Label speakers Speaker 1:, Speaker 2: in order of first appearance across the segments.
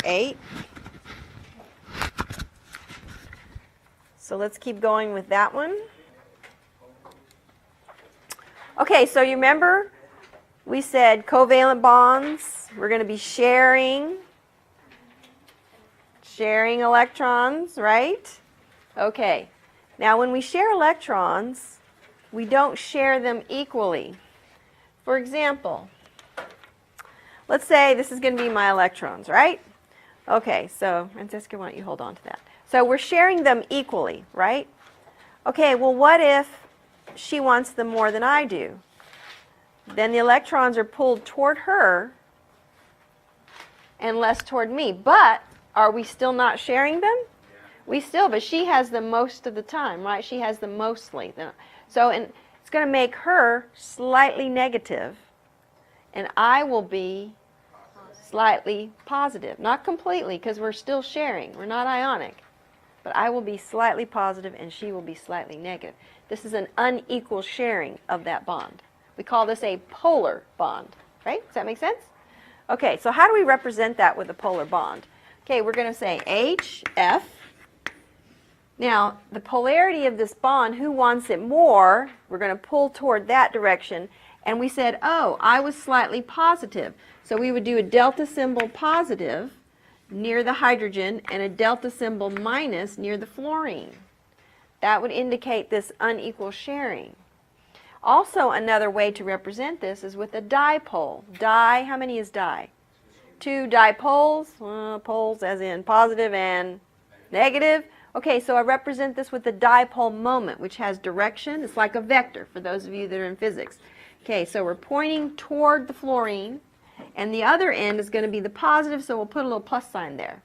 Speaker 1: 8. So let's keep going with that one. Okay, so you remember we said covalent bonds, we're going to be sharing electrons, right? Okay, now when we share electrons, we don't share them equally. For example, let's say this is going to be my electrons, right? Okay, so Francesca, why don't you hold on to that? So we're sharing them equally, right? Okay, well, what if she wants them more than I do? Then the electrons are pulled toward her and less toward me. But are we still not sharing them? We still, but she has them most of the time, right? She has them mostly. So it's going to make her slightly negative, and I will be slightly positive. Not completely, because we're still sharing. We're not ionic. But I will be slightly positive, and she will be slightly negative. This is an unequal sharing of that bond. We call this a polar bond, right? Does that make sense? Okay, so how do we represent that with a polar bond? Okay, we're going to say HF. Now, the polarity of this bond, who wants it more? We're going to pull toward that direction. And we said, oh, I was slightly positive. So we would do a delta symbol positive near the hydrogen and a delta symbol minus near the fluorine. That would indicate this unequal sharing. Also, another way to represent this is with a dipole. How many is di? 2 dipoles, poles as in positive and negative. Okay, so I represent this with the dipole moment, which has direction. It's like a vector for those of you that are in physics. Okay, so we're pointing toward the fluorine, and the other end is going to be the positive, so we'll put a little plus sign there.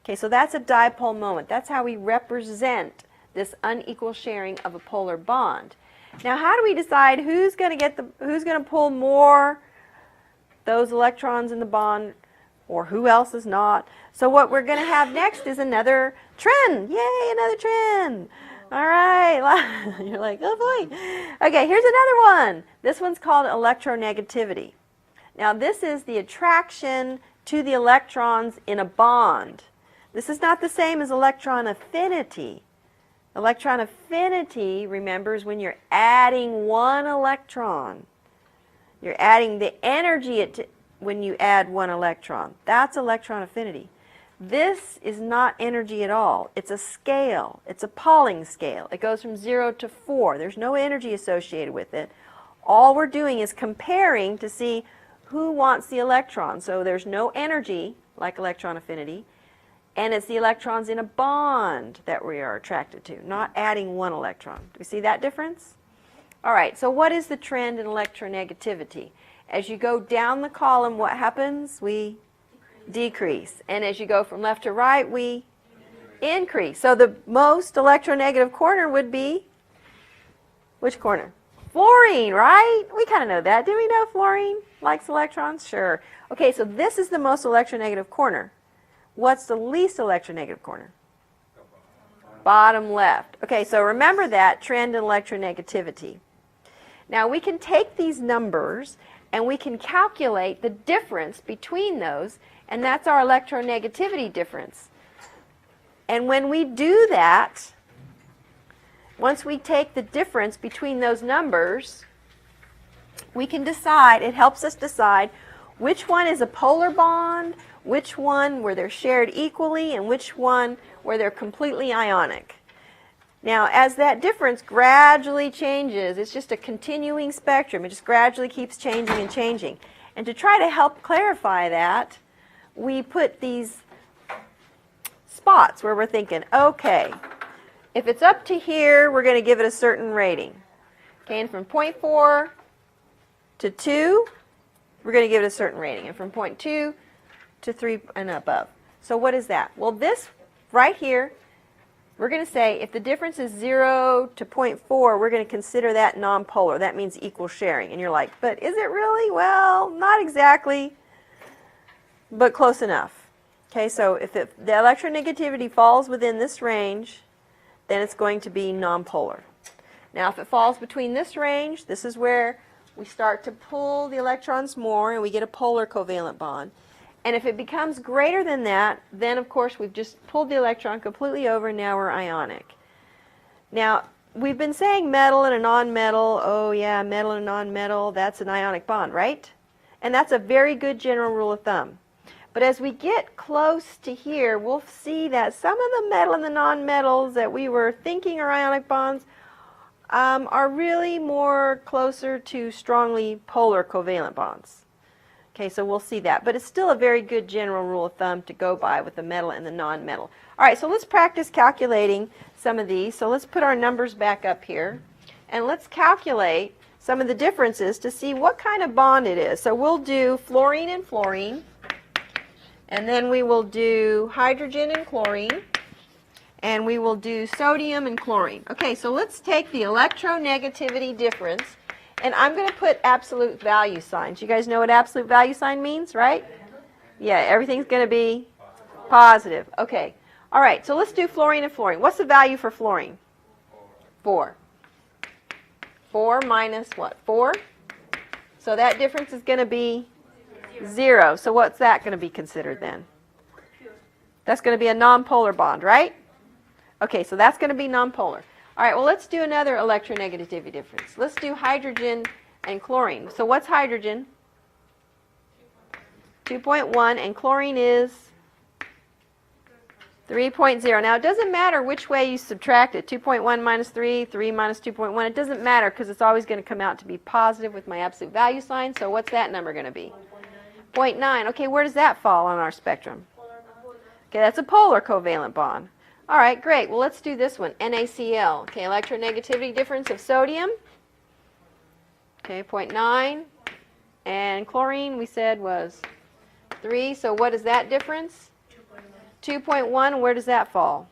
Speaker 1: Okay, so that's a dipole moment. That's how we represent this unequal sharing of a polar bond. Now, how do we decide who's going to pull more those electrons in the bond, or who else is not? So what we're going to have next is another trend. Yay, another trend. All right. You're like, oh boy. Okay, here's another one. This one's called electronegativity. Now, this is the attraction to the electrons in a bond. This is not the same as electron affinity. Electron affinity, remember, is when you're adding one electron. You're adding the energy when you add one electron. That's electron affinity. This is not energy at all. It's a scale. It's a Pauling scale. It goes from 0 to 4. There's no energy associated with it. All we're doing is comparing to see who wants the electron. So there's no energy like electron affinity. And it's the electrons in a bond that we are attracted to, not adding one electron. Do you see that difference? All right, so what is the trend in electronegativity? As you go down the column, what happens? We decrease. And as you go from left to right, we increase. So the most electronegative corner would be, which corner? Fluorine, right? We kind of know that. Do we know fluorine likes electrons? Sure. Okay, so this is the most electronegative corner. What's the least electronegative corner? Bottom left. Okay, so remember that trend in electronegativity. Now we can take these numbers and we can calculate the difference between those, and that's our electronegativity difference. And when we do that, once we take the difference between those numbers, we can decide, it helps us decide which one is a polar bond, which one where they're shared equally, and which one where they're completely ionic. Now, as that difference gradually changes, it's just a continuing spectrum. It just gradually keeps changing and changing. And to try to help clarify that, we put these spots where we're thinking, okay, if it's up to here, we're going to give it a certain rating. Okay, and from 0.4 to 2, we're going to give it a certain rating. And from 0.2 to 3 and above. So what is that? Well, this right here, we're going to say if the difference is 0 to 0.4, we're going to consider that nonpolar. That means equal sharing. And you're like, but is it really? Well, not exactly, but close enough. Okay, so if the electronegativity falls within this range, then it's going to be nonpolar. Now, if it falls between this range, this is where we start to pull the electrons more and we get a polar covalent bond. And if it becomes greater than that, then of course we've just pulled the electron completely over and now we're ionic. Now, we've been saying metal and a nonmetal, oh yeah, metal and a nonmetal, that's an ionic bond, right? And that's a very good general rule of thumb. But as we get close to here, we'll see that some of the metal and the nonmetals that we were thinking are ionic bonds are really more closer to strongly polar covalent bonds. Okay, so we'll see that. But it's still a very good general rule of thumb to go by with the metal and the nonmetal. All right, so let's practice calculating some of these. So let's put our numbers back up here. And let's calculate some of the differences to see what kind of bond it is. So we'll do fluorine and fluorine. And then we will do hydrogen and chlorine. And we will do sodium and chlorine. Okay, so let's take the electronegativity difference. And I'm going to put absolute value signs. You guys know what absolute value sign means, right? Yeah, everything's going to be positive. Okay. All right, so let's do fluorine and fluorine. What's the value for fluorine? 4. 4 minus what? 4? So that difference is going to be 0. So what's that going to be considered then? That's going to be a nonpolar bond, right? Okay, so that's going to be nonpolar. All right, well, let's do another electronegativity difference. Let's do hydrogen and chlorine. So what's hydrogen? 2.1, and chlorine is 3.0. Now, it doesn't matter which way you subtract it. 2.1 minus 3, 3 minus 2.1. It doesn't matter because it's always going to come out to be positive with my absolute value sign. So what's that number going to be? 0.9. Okay, where does that fall on our spectrum? Okay, that's a polar covalent bond. All right, great. Well, let's do this one, NaCl. Okay, electronegativity difference of sodium. Okay, 0.9. And chlorine, we said, was 3. So what is that difference? 2.1. Where does that fall?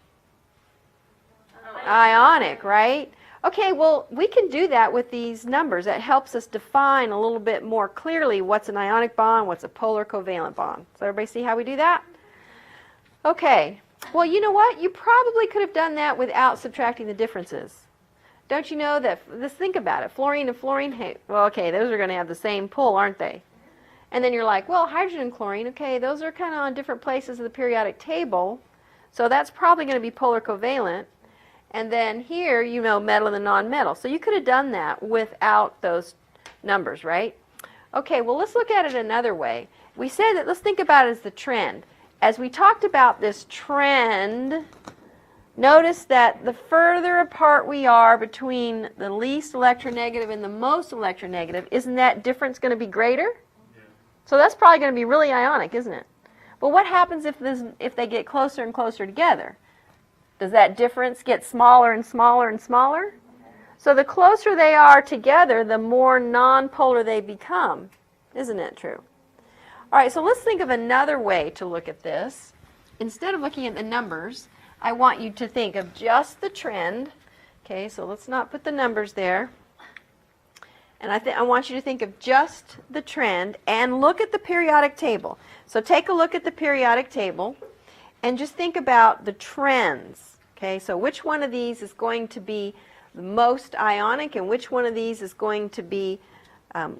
Speaker 1: Ionic, right? Okay, well, we can do that with these numbers. That helps us define a little bit more clearly what's an ionic bond, what's a polar covalent bond. So everybody see how we do that? Okay. Well, you know what? You probably could have done that without subtracting the differences. Don't you know that, let's think about it, fluorine and fluorine, hey, well, okay, those are going to have the same pull, aren't they? And then you're like, well, hydrogen and chlorine, okay, those are kind of on different places of the periodic table, so that's probably going to be polar covalent. And then here, you know, metal and the nonmetal. So you could have done that without those numbers, right? Okay, well, let's look at it another way. We said that, let's think about it as the trend. As we talked about this trend, notice that the further apart we are between the least electronegative and the most electronegative, isn't that difference going to be greater? Yeah. So that's probably going to be really ionic, isn't it? But what happens if they get closer and closer together? Does that difference get smaller and smaller and smaller? So the closer they are together, the more nonpolar they become. Isn't it true? All right, so let's think of another way to look at this. Instead of looking at the numbers, I want you to think of just the trend. Okay, so let's not put the numbers there. And I want you to think of just the trend and look at the periodic table. So take a look at the periodic table and just think about the trends. Okay, so which one of these is going to be the most ionic and which one of these is going to be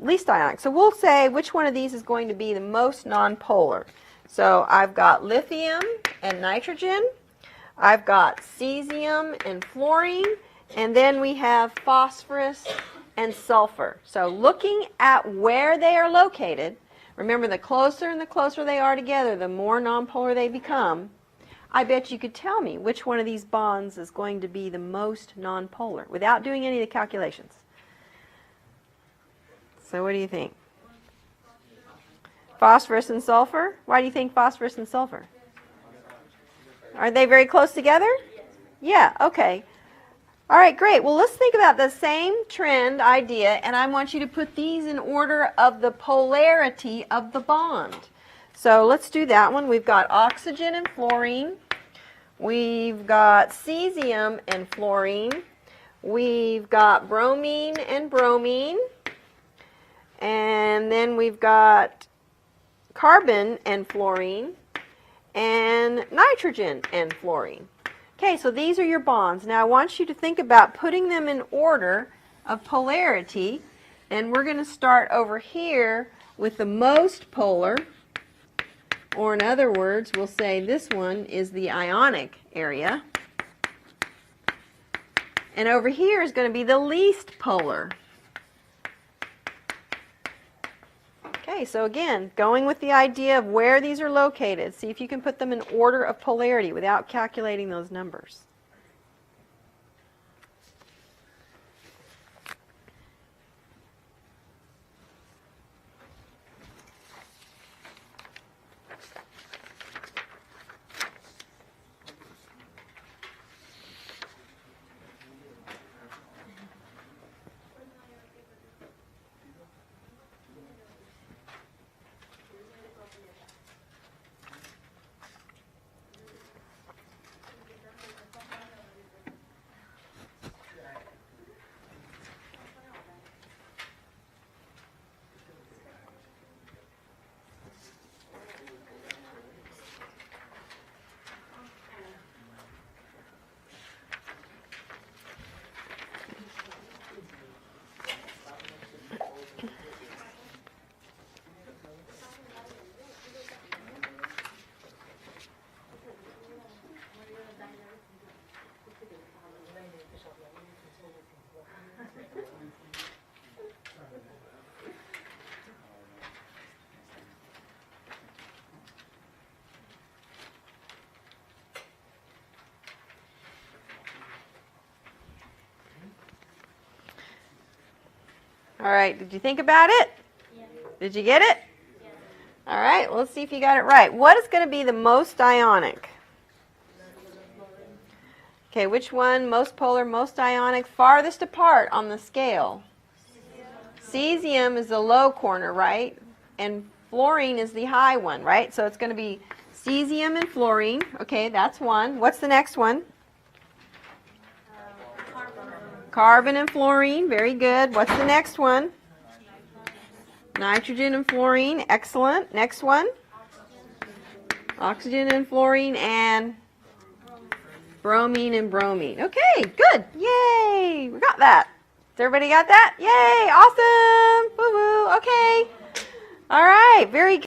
Speaker 1: least ionic. So we'll say which one of these is going to be the most nonpolar. So I've got lithium and nitrogen. I've got cesium and fluorine. And then we have phosphorus and sulfur. So looking at where they are located, remember the closer and the closer they are together, the more nonpolar they become. I bet you could tell me which one of these bonds is going to be the most nonpolar without doing any of the calculations. So what do you think? Phosphorus and sulfur? Why do you think phosphorus and sulfur? Are they very close together? Yeah, okay. All right, great. Well, let's think about the same trend idea, and I want you to put these in order of the polarity of the bond. So let's do that one. We've got oxygen and fluorine. We've got cesium and fluorine. We've got bromine and bromine. And then we've got carbon and fluorine and nitrogen and fluorine. Okay, so these are your bonds. Now I want you to think about putting them in order of polarity. And we're going to start over here with the most polar. Or in other words, we'll say this one is the ionic area. And over here is going to be the least polar. Okay, so again, going with the idea of where these are located, see if you can put them in order of polarity without calculating those numbers. All right, did you think about it?
Speaker 2: Yeah.
Speaker 1: Did you get it?
Speaker 2: Yeah.
Speaker 1: All right, well, let's see if you got it right. What is going to be the most ionic? Okay, which one? Most polar, most ionic, farthest apart on the scale? Cesium is the low corner, right? And fluorine is the high one, right? So it's going to be cesium and fluorine. Okay, that's one. What's the next one? Carbon and fluorine. Very good. What's the next one? Nitrogen and fluorine. Excellent. Next one? Oxygen and fluorine and bromine and bromine. Okay, good. Yay! We got that. Has everybody got that? Yay! Awesome! Woo-woo. Okay. All right. Very good.